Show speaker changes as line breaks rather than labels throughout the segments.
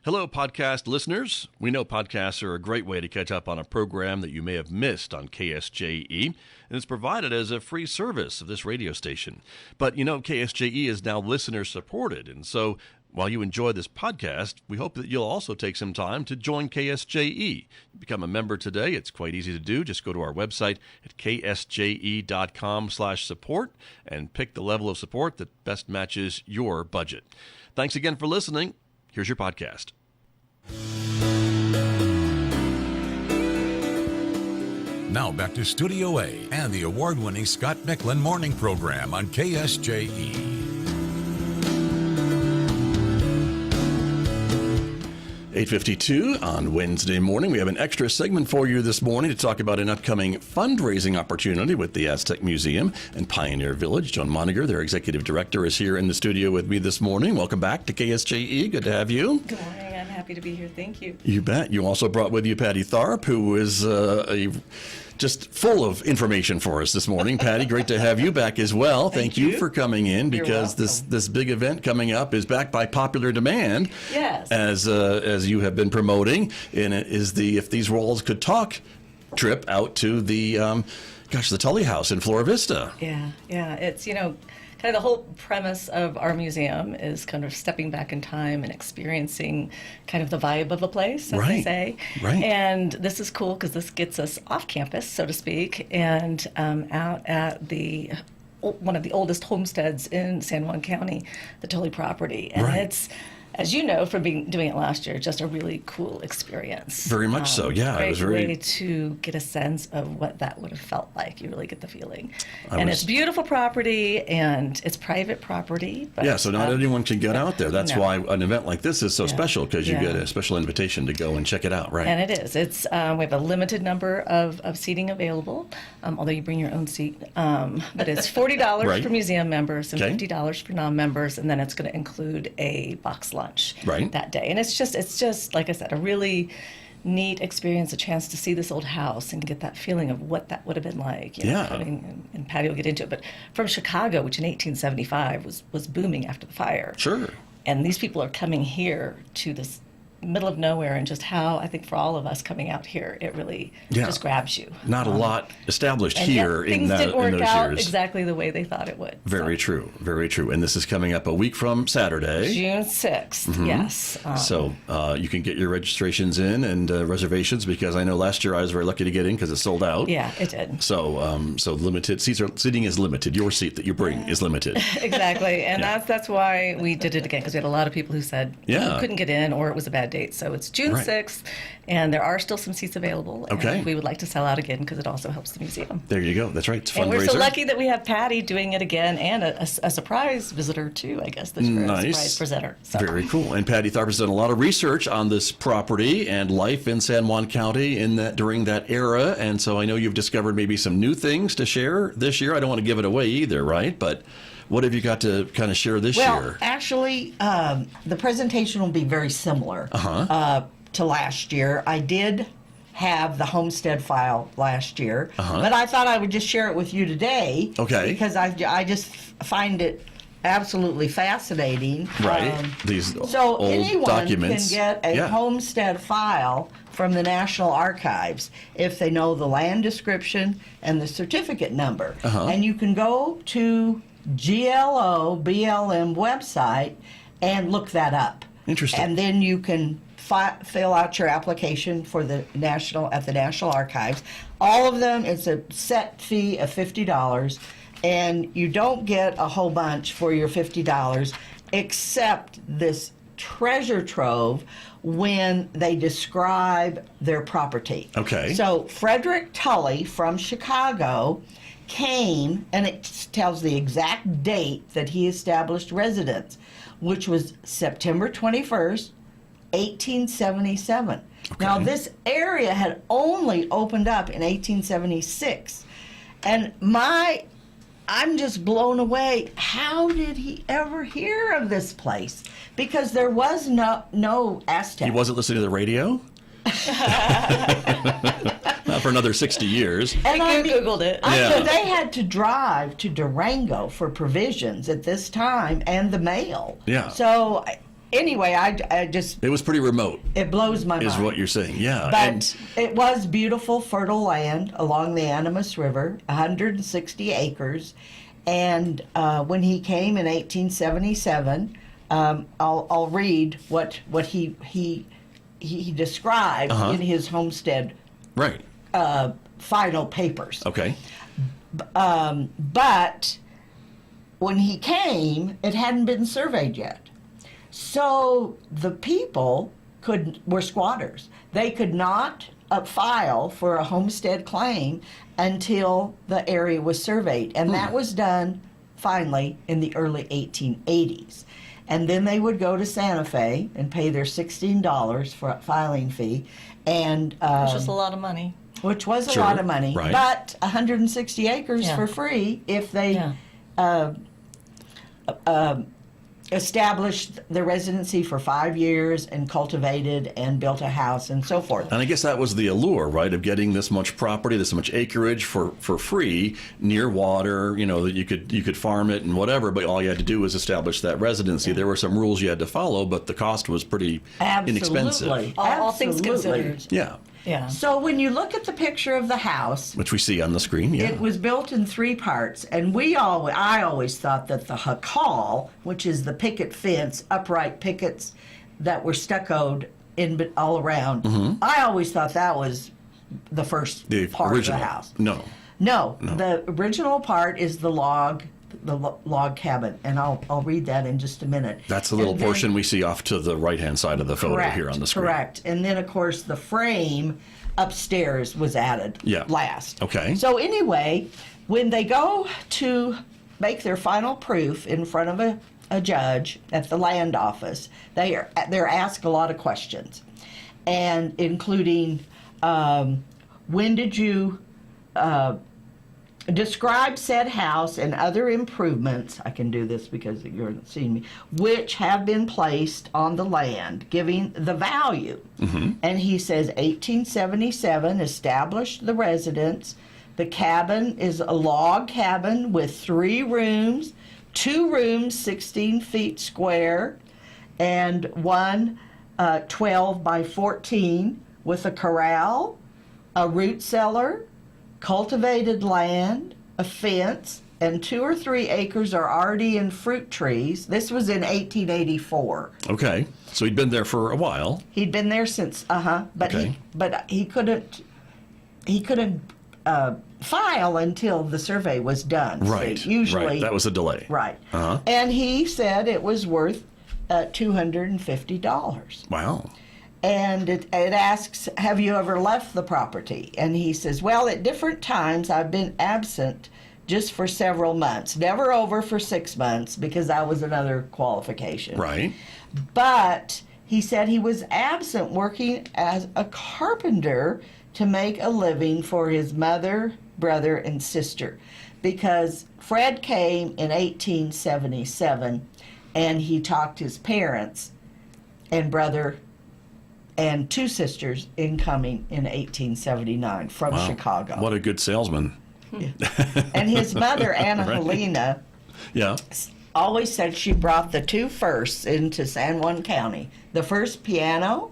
Hello, podcast listeners. We know podcasts are a great way to catch up on a program that you may have missed on KSJE, and it's provided as a free service of this radio station. But you know, KSJE is now listener-supported, and so while you enjoy this podcast, we hope that you'll also take some time to join KSJE. Become a member today. It's quite easy to do. Just go to our website at ksje.com/support and pick the level of support that best matches your budget. Thanks again for listening. Here's your podcast.
Now back to Studio A and the award-winning Scott Micklin Morning Program on KSJE.
8:52 on Wednesday morning. We have an extra segment for you this morning to talk about an upcoming fundraising opportunity with the Aztec Museum and Pioneer Village. Joan Monninger, their executive director, is here in the studio with me this morning. Welcome back to KSJE. Good to have you.
Good morning. I'm happy to be here. Thank you.
You bet. You also brought with you Patty Tharp, who is just full of information for us this morning. Patty, great to have you back as well. Thank you for coming in, because this big event coming up is backed by popular demand.
Yes.
As you have been promoting, and it is the If These Walls Could Talk trip out to the the Tully House in Flora Vista.
Yeah. It's, kind of the whole premise of our museum is kind of stepping back in time and experiencing kind of the vibe of a place, as they say.
Right.
And this is cool because this gets us off campus, so to speak, and out at one of the oldest homesteads in San Juan County, the Tully property. And it's, as you know from doing it last year, just a really cool experience.
Very much so, yeah.
Great way to get a sense of what that would have felt like. You really get the feeling. It's beautiful property, and it's private property. But,
so not anyone can get out there. That's why an event like this is so special, because you get a special invitation to go and check it out, right?
And it is. It's we have a limited number of seating available, although you bring your own seat. But it's $40 for museum members and $50 for non-members, and then it's going to include a box lunch that day. And it's just like I said, a really neat experience, a chance to see this old house and get that feeling of what that would have been like. And Patty will get into it. But from Chicago, which in 1875 was booming after the fire.
Sure.
And these people are coming here to this middle of nowhere, and just how I think for all of us coming out here, it really just grabs you.
Not a lot established here in
things didn't work
those
out
years.
Exactly the way they thought it would.
Very true. And this is coming up a week from Saturday,
June 6th. Yes.
So you can get your registrations in and reservations, because I know last year I was very lucky to get in because it sold out.
Yeah, it did.
So limited seating is limited. Your seat that you bring is limited.
Exactly, and that's why we did it again, because we had a lot of people who said couldn't get in, or it was a bad date. So it's June 6th, and there are still some seats available. And we would like to sell out again, because it also helps the museum.
There you go. That's right. It's a fundraiser.
And we're so lucky that we have Patty doing it again, and a surprise visitor too, I guess, this year.
Nice.
A surprise presenter. So.
Very cool. And Patty Tharp has done a lot of research on this property and life in San Juan County during that era. And so I know you've discovered maybe some new things to share this year. I don't want to give it away either, right? But what have you got to kind of share this year?
Well, actually, the presentation will be very similar to last year. I did have the homestead file last year, but I thought I would just share it with you today.
Okay.
Because I just find it absolutely fascinating.
Right. These
so
old
anyone
documents.
can get a homestead file from the National Archives if they know the land description and the certificate number. And you can go to GLO BLM website and look that up.
Interesting.
And then you can fill out your application for at the National Archives. All of them, it's a set fee of $50, and you don't get a whole bunch for your $50 except this treasure trove when they describe their property.
Okay.
So Frederick Tully from Chicago came, and it tells the exact date that he established residence, which was September 21st, 1877.
Okay.
Now, this area had only opened up in 1876. And I'm just blown away. How did he ever hear of this place? Because there was no Aztec.
He wasn't listening to the radio? Not for another 60 years.
And I Googled it.
They had to drive to Durango for provisions at this time and the mail.
Yeah.
So anyway, I just...
It was pretty remote.
It blows my mind.
Is what you're saying, yeah.
But it was beautiful, fertile land along the Animas River, 160 acres. And when he came in 1877, I'll read what he described in his homestead final papers.
Okay.
But when he came, it hadn't been surveyed yet. So the people were squatters. They could not file for a homestead claim until the area was surveyed. And that was done finally in the early 1880s. And then they would go to Santa Fe and pay their $16 for a filing fee. And
which was a lot of money.
Which was a lot of money.
Right.
But 160 acres for free if they established the residency for 5 years and cultivated and built a house and so forth.
And I guess that was the allure, right, of getting this much property, this much acreage for free, near water, you know, that you could farm it and whatever, but all you had to do was establish that residency. There were some rules you had to follow, but the cost was pretty inexpensive.
All things considered.
Yeah.
Yeah.
So when you look at the picture of the house,
which we see on the screen,
it was built in 3 parts, and I always thought that the jacal, which is the picket fence, upright pickets that were stuccoed in all around, I always thought that was the first part
original.
of the house.
No,
the original part is the log cabin, and I'll read that in just a minute.
That's the little portion we see off to the right-hand side of the photo here on the screen.
Correct. And then, of course, the frame upstairs was added last.
Okay.
So anyway, when they go to make their final proof in front of a judge at the land office, they're asked a lot of questions, and including when did you describe said house and other improvements, I can do this because you're not seeing me, which have been placed on the land, giving the value. And he says 1877 established the residence. The cabin is a log cabin with 3 rooms, 2 rooms 16 feet square, and one 12 by 14 with a corral, a root cellar, cultivated land, a fence, and 2 or 3 acres are already in fruit trees. This was in 1884.
Okay, so he'd been there for a while.
He'd been there since, but he couldn't file until the survey was done.
Right.
So usually
that was a delay.
Right. And he said it was worth $250.
Wow.
And it asks, have you ever left the property? And he says, well, at different times I've been absent just for several months, never over for 6 months, because that was another qualification.
Right.
But he said he was absent working as a carpenter to make a living for his mother, brother, and sister, because Fred came in 1877, and he talked his parents and brother and 2 sisters incoming in 1879 from Chicago.
What a good salesman.
Yeah. And his mother, Anna Helena, always said she brought the 2 firsts into San Juan County. The first piano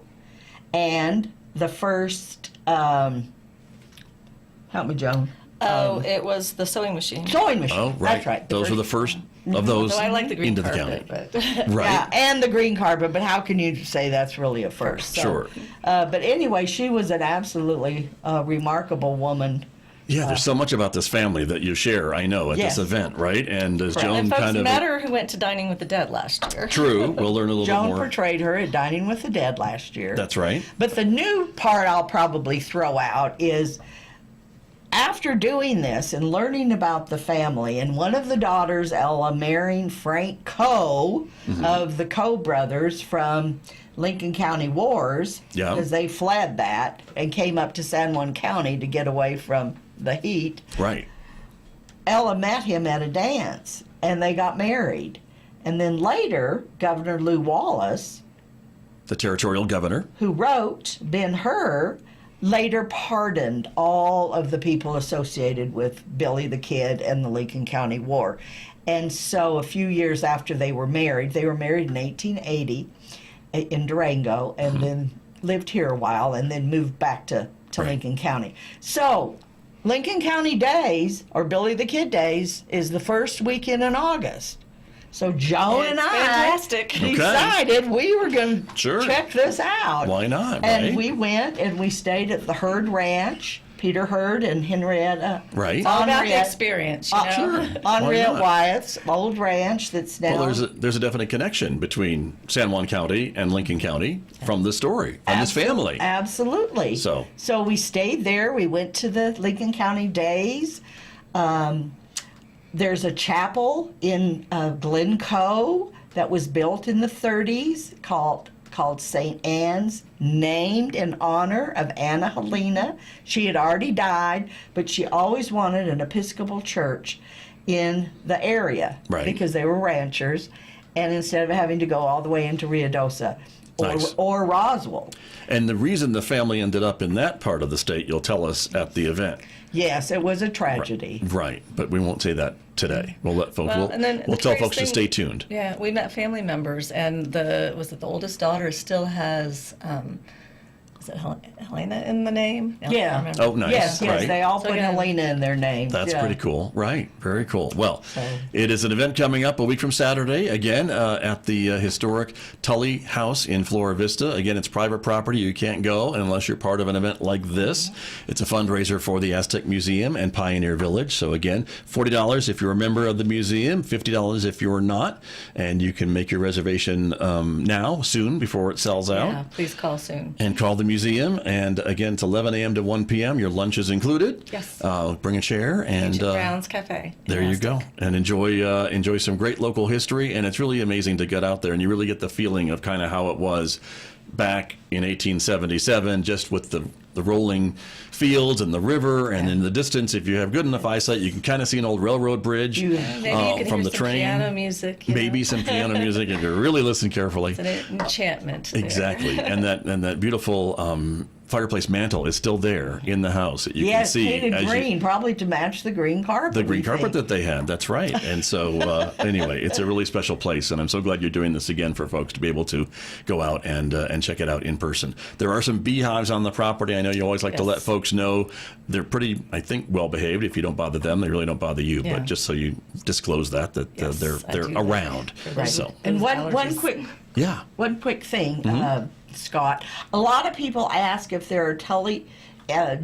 and the first, help me, Joan.
It was the sewing machine.
Sewing machine.
Oh, right.
That's right.
Those were the first of those
I like the green
into
carpet,
the county.
but
Right.
Yeah, and the green carpet, but how can you say that's really a first? So,
Sure.
But anyway, she was an absolutely remarkable woman.
Yeah, there's so much about this family that you share, I know, at
Yes.
this event, right? And as Joan
and folks
kind of...
met her who went to Dining with the Dead last year.
True, we'll learn a little
Joan
bit more.
portrayed her at Dining with the Dead last year.
That's right.
But the new part I'll probably throw out is after doing this and learning about the family, and one of the daughters, Ella, marrying Frank Coe of the Coe brothers from Lincoln County Wars, because they fled that and came up to San Juan County to get away from the heat.
Right.
Ella met him at a dance, and they got married. And then later, Governor Lew Wallace,
The territorial governor.
who wrote Ben-Hur, later pardoned all of the people associated with Billy the Kid and the Lincoln County War. And so a few years after they were married in 1880, in Durango, and then lived here a while, and then moved back to
Right.
Lincoln County. So Lincoln County Days, or Billy the Kid Days, is the first weekend in August. So Joan and
It's
I
fantastic.
decided we were going to
Sure.
check this out.
Why not,
And
right?
we went and we stayed at the Hurd Ranch, Peter Hurd and Henrietta.
Right.
It's all about the
Henriette-
experience, you know?
Sure.
Henriette
Why not?
Wyatt's old ranch that's now.
Well, there's a definite connection between San Juan County and Lincoln County from this story, from this family.
Absolutely.
So
we stayed there. We went to the Lincoln County Days. There's a chapel in Glencoe that was built in the 30s called St. Anne's, named in honor of Anna Helena. She had already died, but she always wanted an Episcopal church in the area,
Right.
because they were ranchers, and instead of having to go all the way into Ruidosa
Nice.
or Roswell.
And the reason the family ended up in that part of the state, you'll tell us at the event.
Yes, it was a tragedy.
Right, but we won't say that today. We'll let folks.
Well, and then
we'll
the
tell
curious
folks to
thing-
stay tuned.
Yeah, we met family members, and the oldest daughter still has, is it Helena in the name? I don't
Yeah.
remember.
Oh, nice.
Yes,
Right.
they all
So
put
again-
Helena in their name.
That's
Yeah.
pretty cool. Right. Very cool. Well, it is an event coming up a week from Saturday, again, at the historic Tully House in Flora Vista. Again, it's private property. You can't go unless you're part of an event like this. It's a fundraiser for the Aztec Museum and Pioneer Village. So again, $40 if you're a member of the museum, $50 if you're not. And you can make your reservation now, soon, before it sells out.
Yeah, please call soon.
And call the museum. And again, it's 11 a.m. to 1 p.m. Your lunch is included.
Yes.
Bring a chair and
Agent Brown's Cafe.
there you go. And enjoy some great local history. And it's really amazing to get out there and you really get the feeling of kind of how it was back in 1877, just with the rolling fields and the river, and in the distance, if you have good enough eyesight, you can kind of see an old railroad bridge
Maybe you can
from
hear
the
some
train.
piano music. you
Maybe
know?
some piano music if you really listen carefully.
It's an enchantment. there.
Exactly, and that beautiful fireplace mantle is still there in the house that you can
Yes,
see.
painted
as you-
green, probably to match the green carpet.
the green
we
carpet
think.
that they had. That's right. And so anyway, it's a really special place, and I'm so glad you're doing this again for folks to be able to go out and check it out in person. There are some beehives on the property. I know you always like to
Yes.
let folks know they're pretty, I think, well behaved. If you don't bother them, they really don't bother you.
Yeah.
But just so you disclose that
Yes,
they're
I do that.
around.
Right.
So
And
Those
one
allergies.
quick thing,
Mm-hmm.
Scott. A lot of people ask if there are Tully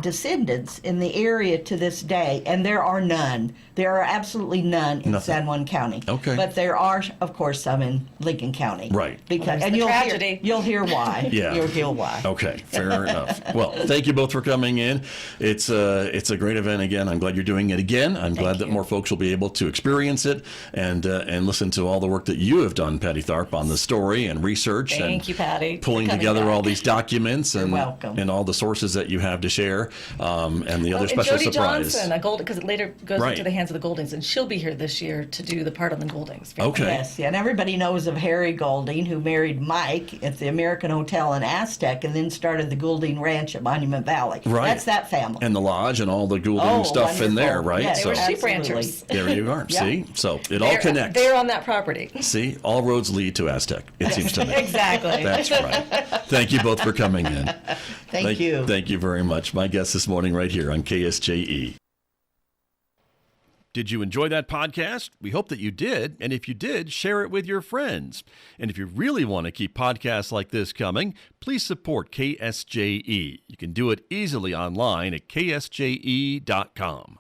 descendants in the area to this day, and there are none. There are absolutely none in
Nothing.
San Juan County.
Okay.
But there are, of course, some in Lincoln County.
Right.
Because
Well, there's
and
the
you'll
tragedy.
you'll hear why.
Yeah.
You'll hear why.
Okay, fair enough. Well, thank you both for coming in. It's a great event again. I'm glad you're doing it again. I'm glad that
you.
more folks will be able to experience it and listen to all the work that you have done, Patty Tharp, on the story and research.
Thank
and
you, Patty, for
Pulling
coming
together
back.
all these documents and
welcome.
and all the sources that you have to share, and the other
And
special
Jody
surprise.
Johnson, because it later goes
Right.
into the hands of the Goldings, and she'll be here this year to do the part on the Goldings.
Okay.
Yes, yeah, and everybody knows of Harry Golding, who married Mike at the American Hotel in Aztec and then started the Goulding Ranch at Monument Valley.
Right.
That's that family.
And the lodge and all the Goulding
Oh,
stuff in there,
wonderful.
right?
Yeah,
They were
so
sheep
Absolutely.
ranchers.
there you are.
Yeah.
See, so it all connects.
They're on that property.
See, all roads lead to Aztec. It seems to me.
Exactly.
That's right. Thank you both for coming in.
Thank you.
Thank you very much. My guest this morning right here on KSJE. Did you enjoy that podcast? We hope that you did. And if you did, share it with your friends. And if you really want to keep podcasts like this coming, please support KSJE. You can do it easily online at ksje.com.